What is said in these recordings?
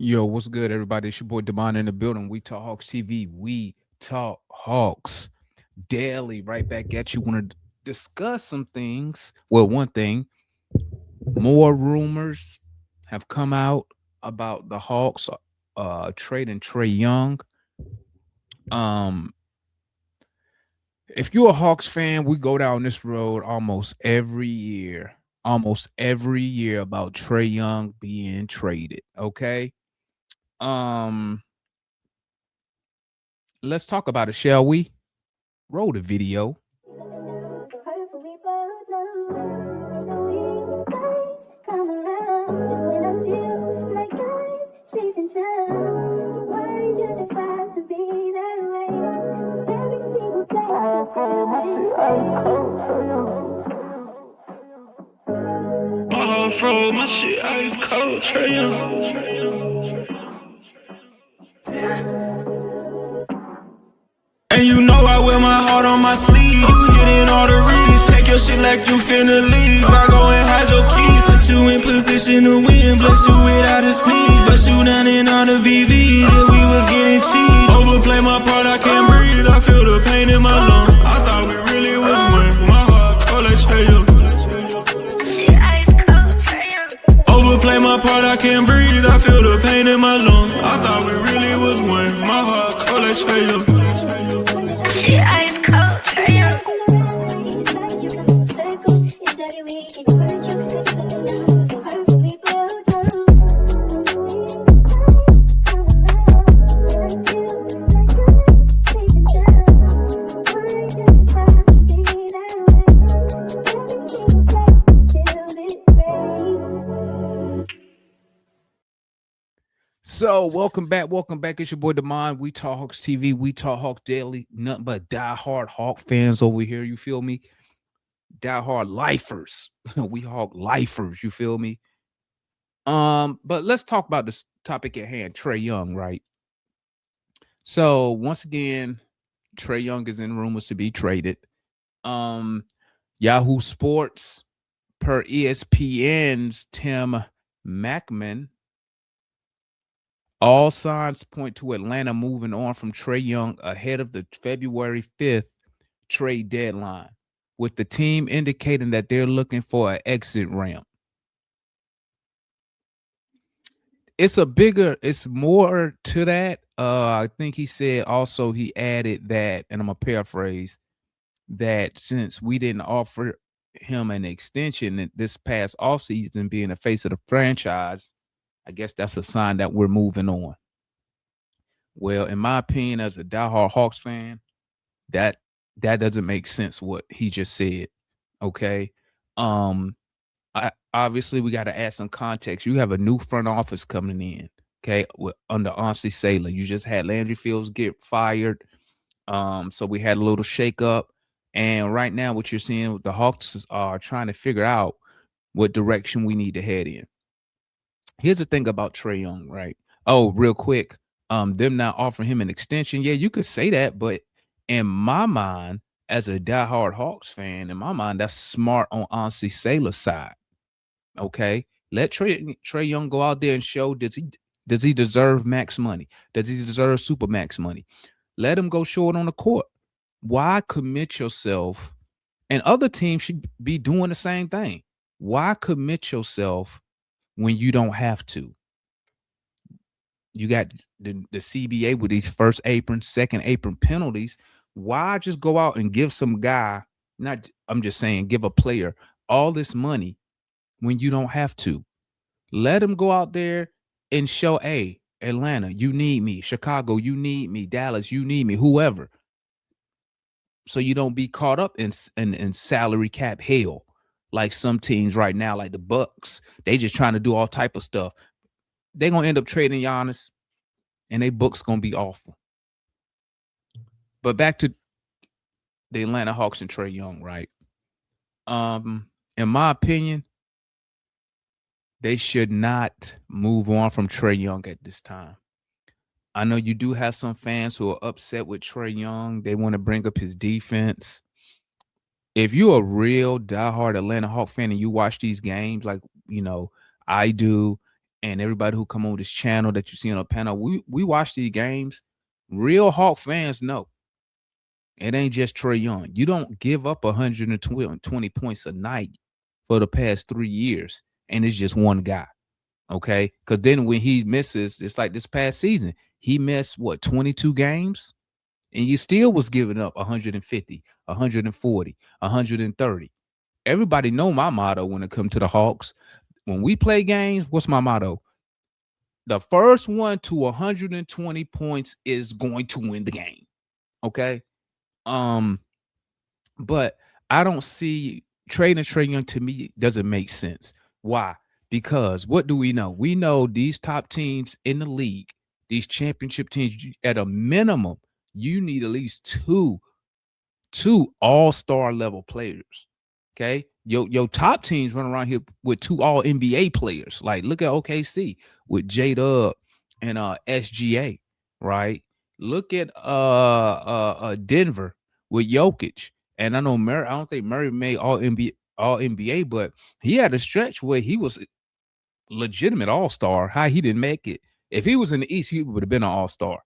Yo, what's good, everybody? It's your boy Demond in the building. We Talk Hawks TV. We talk Hawks daily. Right back at you. Want to discuss some things. Well, one thing, more rumors have come out about the Hawks trading Trae Young. Um, if you're a Hawks fan, we go down this road almost every year. Almost every year about Trae Young being traded. Okay. Um, let's talk about it, shall we? Roll the video. Fro, my shit ice cold, Trae And you know I wear my heart on my sleeve. You hitting all the reads. Pack your shit like you finna leave. I go and hide your keys. Put you in position to win. Bless you without a speed. Bust you down in all the VV. Yeah, we was getting cheap. Overplay my part, I can't breathe. I feel the pain in my lungs. I thought we really was one. My heart cold like Trae Young. Overplay my part, I can't breathe. I feel the pain in my lungs. I thought we really was one. My heart cold like Trae Young. She ice cold, Trae Young. So, welcome back. Welcome back. It's your boy Demond. We Talk Hawks TV. We Talk Hawks Daily. Nothing but diehard Hawk fans over here. You feel me? Diehard lifers. We Hawk lifers. You feel me? But let's talk about this topic at hand. Trae Young, right? So, once again, Trae Young is in rumors to be traded. Yahoo Sports, per ESPN's Tim Mackman, all signs point to Atlanta moving on from Trae Young ahead of the February 5th trade deadline, with the team indicating that they're looking for an exit ramp. It's more to that. I think he said also he added that, and I'm going to paraphrase, that since we didn't offer him an extension this past offseason being the face of the franchise, I guess that's a sign that we're moving on. Well, in my opinion, as a diehard Hawks fan, that doesn't make sense what he just said. Okay. Obviously we got to add some context. You have a new front office coming in, okay, under Ansi Saylor. You just had Landry Fields get fired. So we had a little shakeup. And right now, what you're seeing, the Hawks are trying to figure out what direction we need to head in. Here's the thing about Trae Young, right? Oh, real quick, them not offering him an extension. Yeah, you could say that, but in my mind, as a diehard Hawks fan, in my mind, that's smart on Ansi Saylor's side. Okay, let Trae Young go out there and show does he deserve max money? Does he deserve super max money? Let him go show it on the court. Why commit yourself? And other teams should be doing the same thing. Why commit yourself when you don't have to? You got the CBA with these first apron, second apron penalties. Why just go out and give some guy, I'm just saying, give a player all this money when you don't have to? Let him go out there and show, hey, Atlanta, you need me. Chicago, you need me. Dallas, you need me. Whoever. So you don't be caught up in salary cap hell like some teams right now, like the Bucks. They just trying to do all type of stuff. They're going to end up trading Giannis, and their books going to be awful. But back to the Atlanta Hawks and Trae Young, right? In my opinion, they should not move on from Trae Young at this time. I know you do have some fans who are upset with Trae Young. They want to bring up his defense. If you're a real diehard Atlanta Hawk fan and you watch these games like, I do, and everybody who come on this channel that you see on the panel, we watch these games. Real Hawk fans know it ain't just Trae Young. You don't give up 120 points a night for the past 3 years, and it's just one guy. Okay, because then when he misses, it's like this past season, he missed what 22 games, and you still was giving up 150, 140, 130. Everybody know my motto when it comes to the Hawks. When we play games, what's my motto? The first one to 120 points is going to win the game. Okay. Um, but I don't see trading Trae Young to me doesn't make sense. Why? Because what do we know? We know these top teams in the league, these championship teams, at a minimum, you need at least two all-star level players. Okay. Your top teams run around here with two all NBA players. Like look at OKC with J Dub and SGA, right? Look at Denver with Jokic. And I know Murray, I don't think Murray made all NBA, but he had a stretch where he was legitimate all-star. How he didn't make it. If he was in the East, he would have been an all-star.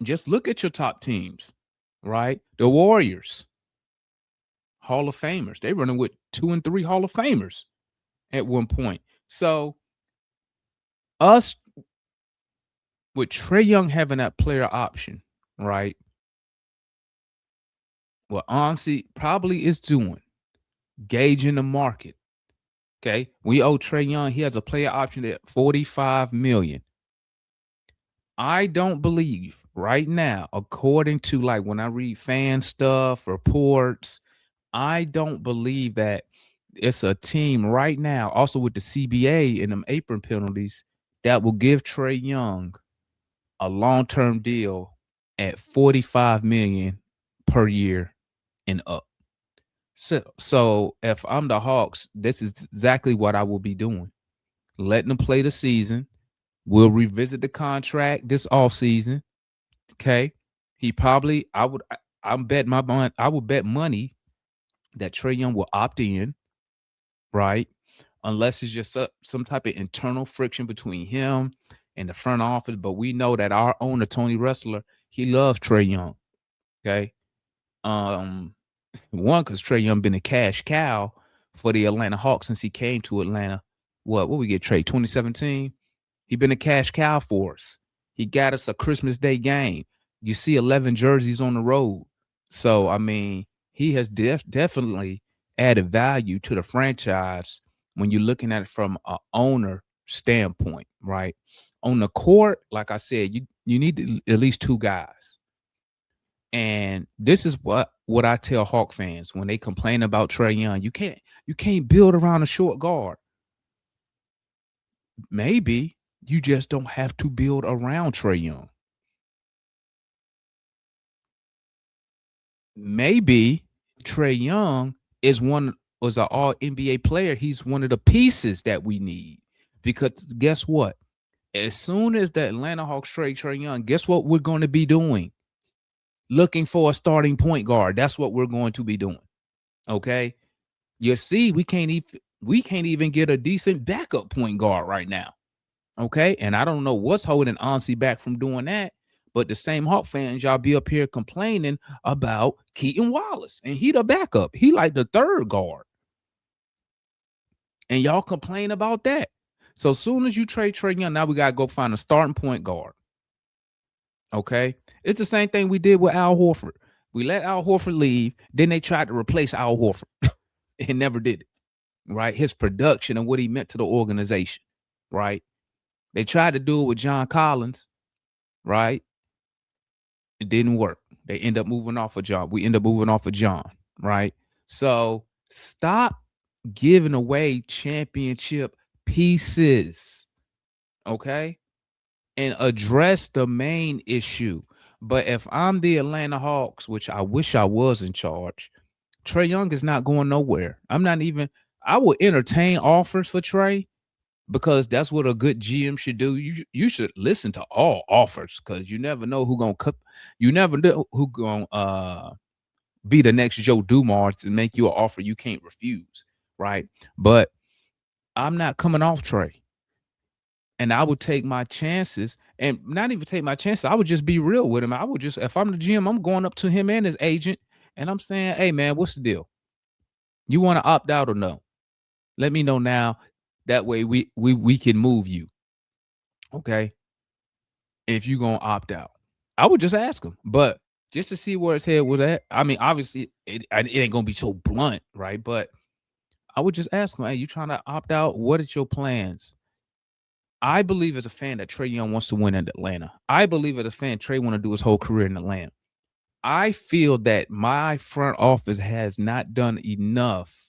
Just look at your top teams, right? The Warriors, Hall of Famers. They running with 2 and 3 Hall of Famers at one point. So us with Trae Young having that player option, right? What honestly probably is doing, gauging the market. Okay. We owe Trae Young, he has a player option at 45 million. I don't believe right now, according to like when I read fan stuff, reports, I don't believe that it's a team right now, also with the CBA and them apron penalties, that will give Trae Young a long-term deal at 45 million per year and up. So if I'm the Hawks, this is exactly what I will be doing. Letting them play the season. We'll revisit the contract this offseason. Okay. He probably, I'm bet my mind, I would bet money that Trae Young will opt in, right? Unless it's just some type of internal friction between him and the front office. But we know that our owner, Tony Ressler, he loves Trae Young. Okay. One, because Trae Young been a cash cow for the Atlanta Hawks since he came to Atlanta. What we get, Trae, 2017? He been a cash cow for us. He got us a Christmas Day game. You see 11 jerseys on the road. So, I mean, he has definitely added value to the franchise when you're looking at it from an owner standpoint, right? On the court, like I said, you need at least two guys. And this is what I tell Hawk fans when they complain about Trae Young. You can't build around a short guard. Maybe you just don't have to build around Trae Young. Maybe Trae Young was an all NBA player. He's one of the pieces that we need. Because guess what? As soon as the Atlanta Hawks trade Trae Young, guess what we're going to be doing? Looking for a starting point guard. That's what we're going to be doing. Okay. You see, we can't even get a decent backup point guard right now. Okay. And I don't know what's holding Ansi back from doing that. But the same Hawk fans, y'all be up here complaining about Keaton Wallace. And he the backup. He like the third guard. And y'all complain about that. So as soon as you trade Trae Young, now we got to go find a starting point guard. Okay. It's the same thing we did with Al Horford. We let Al Horford leave. Then they tried to replace Al Horford. It never did it. Right. His production and what he meant to the organization. Right. They tried to do it with John Collins. Right. It didn't work. They end up moving off of John. We end up moving off of John. Right. So stop giving away championship pieces. Okay. And address the main issue. But if I'm the Atlanta Hawks, which I wish I was in charge, Trae Young is not going nowhere. I will entertain offers for Trae because that's what a good GM should do. You should listen to all offers because you never know you never know who gonna be the next Joe Dumars and make you an offer you can't refuse, right? But I'm not coming off Trae. And I would take my chances and not even take my chances. I would just be real with him. I would just, if I'm the GM, I'm going up to him and his agent and I'm saying, hey, man, what's the deal? You want to opt out or no? Let me know now. That way we can move you. Okay. If you going to opt out, I would just ask him. But just to see where his head was at. I mean, obviously, it ain't going to be so blunt, right? But I would just ask him, hey, you trying to opt out? What are your plans? I believe as a fan that Trae Young wants to win in Atlanta. I believe as a fan, Trae want to do his whole career in Atlanta. I feel that my front office has not done enough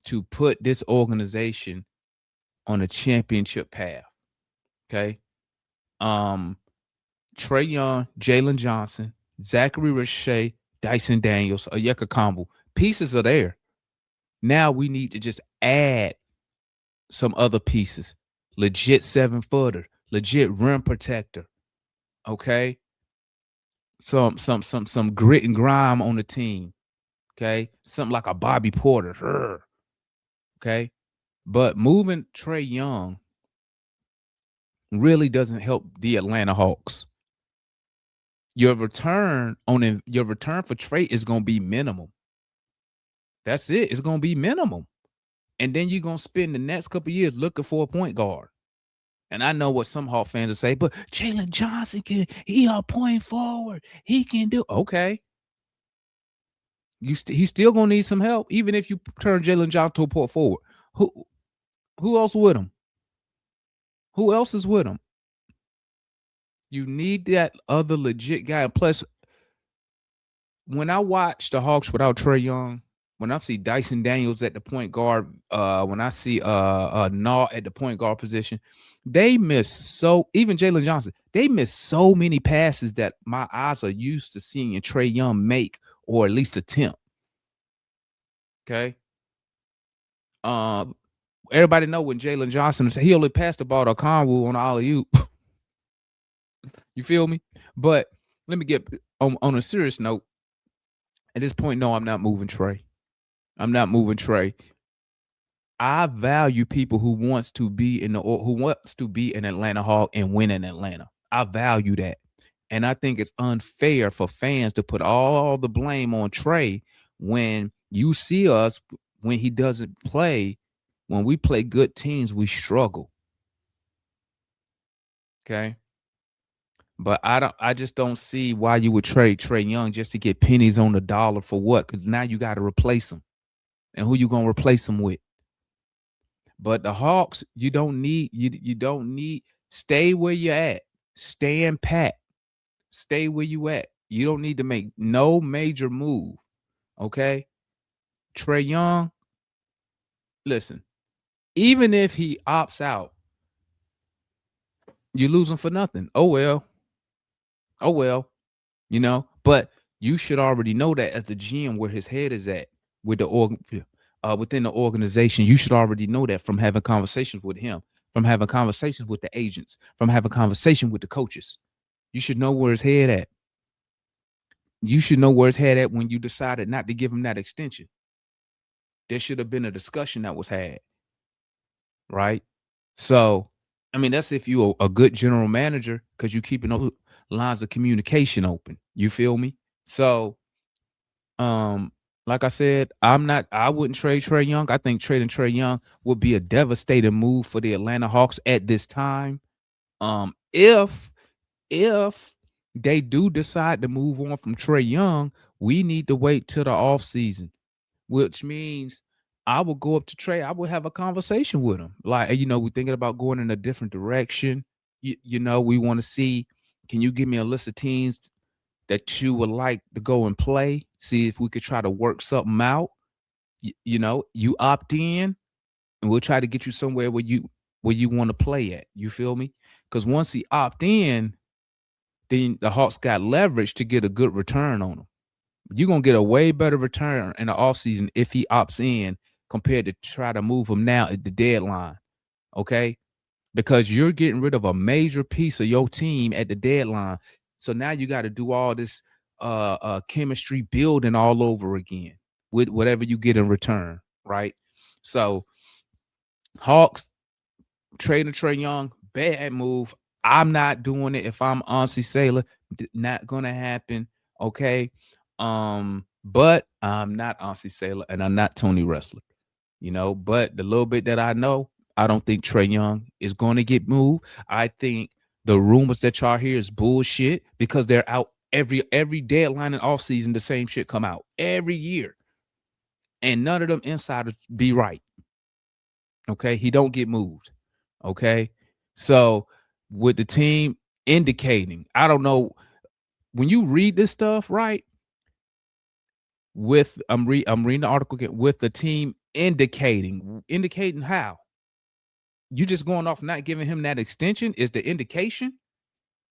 to put this organization on a championship path. Okay. Trae Young, Jalen Johnson, Zachary Richey, Dyson Daniels, Oyeka Kambu. Pieces are there. Now we need to just add some other pieces. Legit 7-footer, legit rim protector. Okay. Some grit and grime on the team. Okay. Something like a Bobby Porter. Okay. But moving Trae Young really doesn't help the Atlanta Hawks. Your return for Trae is gonna be minimum. That's it. It's gonna be minimum. And then you're gonna spend the next couple of years looking for a point guard. And I know what some Hawk fans will say, but Jalen Johnson he a point forward. He can do okay. He's still gonna need some help, even if you turn Jalen Johnson to a point forward. Who else with him? Who else is with him? You need that other legit guy. And plus, when I watch the Hawks without Trae Young, when I see Dyson Daniels at the point guard, when I see Naw at the point guard position, they miss even Jalen Johnson, they miss so many passes that my eyes are used to seeing Trae Young make or at least attempt. Okay. Everybody know when Jalen Johnson, he only passed the ball to Conwu on alley-oop. You feel me? But let me get on a serious note. At this point, no, I'm not moving Trae. I'm not moving Trae. I value people who wants to be an Atlanta Hawk and win in Atlanta. I value that. And I think it's unfair for fans to put all the blame on Trae when you see us when he doesn't play. When we play good teams, we struggle. Okay. But I just don't see why you would trade Trae Young just to get pennies on the dollar for what? Because now you got to replace him. And who you gonna replace him with? But the Hawks, you don't need stay where you're at. Stand pat. Stay where you at. You don't need to make no major move. Okay? Trae Young, listen, even if he opts out, you lose him for nothing. Oh well. But you should already know that as the GM where his head is at with within the organization. You should already know that from having conversations with him, from having conversations with the agents, from having conversation with the coaches. You should know where his head at. You should know where his head at when you decided not to give him that extension. There should have been a discussion that was had, right? So, I mean, that's if you're a good general manager because you're keeping those lines of communication open. You feel me? So, like I said, I wouldn't trade Trae Young. I think trading Trae Young would be a devastating move for the Atlanta Hawks at this time. If they do decide to move on from Trae Young, we need to wait till the offseason, which means I will go up to Trae. I will have a conversation with him. Like, we're thinking about going in a different direction. We want to see, can you give me a list of teams that you would like to go and play? See if we could try to work something out. You opt in and we'll try to get you somewhere where you want to play at. You feel me? Because once he opt in, then the Hawks got leverage to get a good return on him. You're going to get a way better return in the offseason if he opts in compared to try to move him now at the deadline. Okay? Because you're getting rid of a major piece of your team at the deadline. So now you got to do all this chemistry building all over again with whatever you get in return, right? So Hawks trading Trae Young, bad move. I'm not doing it. If I'm Ansi Sailor, not gonna happen. Okay. But I'm not Ansi Sailor and I'm not Tony Wrestler. But the little bit that I know, I don't think Trae Young is going to get moved. I think the rumors that y'all hear is bullshit because they're out every deadline and offseason, the same shit come out every year. And none of them insiders be right. Okay. He don't get moved. Okay. So with the team indicating, I don't know, when you read this stuff, right? I'm reading the article again, with the team indicating how? You just going off not giving him that extension is the indication.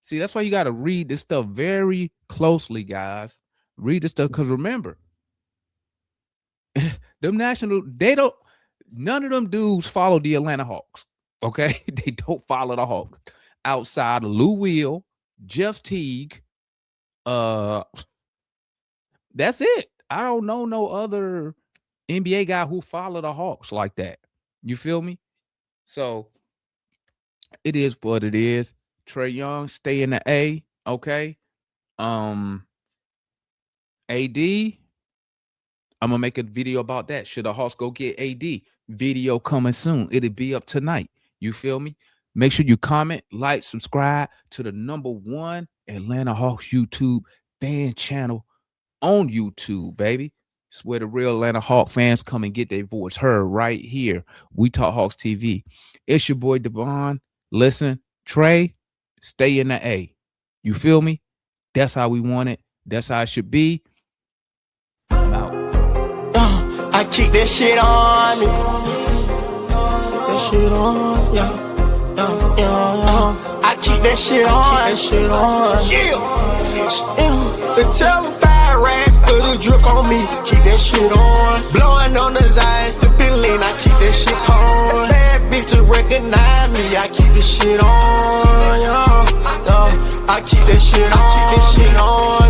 See, that's why you got to read this stuff very closely, guys. Read this stuff because remember, none of them dudes follow the Atlanta Hawks. Okay, they don't follow the Hawks outside of Lou Will, Jeff Teague. That's it. I don't know no other NBA guy who follow the Hawks like that. You feel me? So it is what it is. Trae Young, stay in the A. Okay. AD, I'm gonna make a video about that. Should the Hawks go get AD? Video coming soon. It'll be up tonight. You feel me? Make sure you comment, like, subscribe to the #1 Atlanta Hawks YouTube fan channel on YouTube, baby. It's where the real Atlanta Hawk fans come and get their voice heard right here. We Talk Hawks TV. It's your boy Devon. Listen, Trae, stay in the A. You feel me? That's how we want it. That's how it should be. I'm out. I keep that shit on me. That shit on, yeah. I keep that shit on. That shit on. Yeah. The telephone racks for the drip on me. Keep that shit on. Blowing on the Zion, sipping lean. I keep that shit on. Bad bitches recognize me. I keep this shit on. Yeah. I keep that shit on.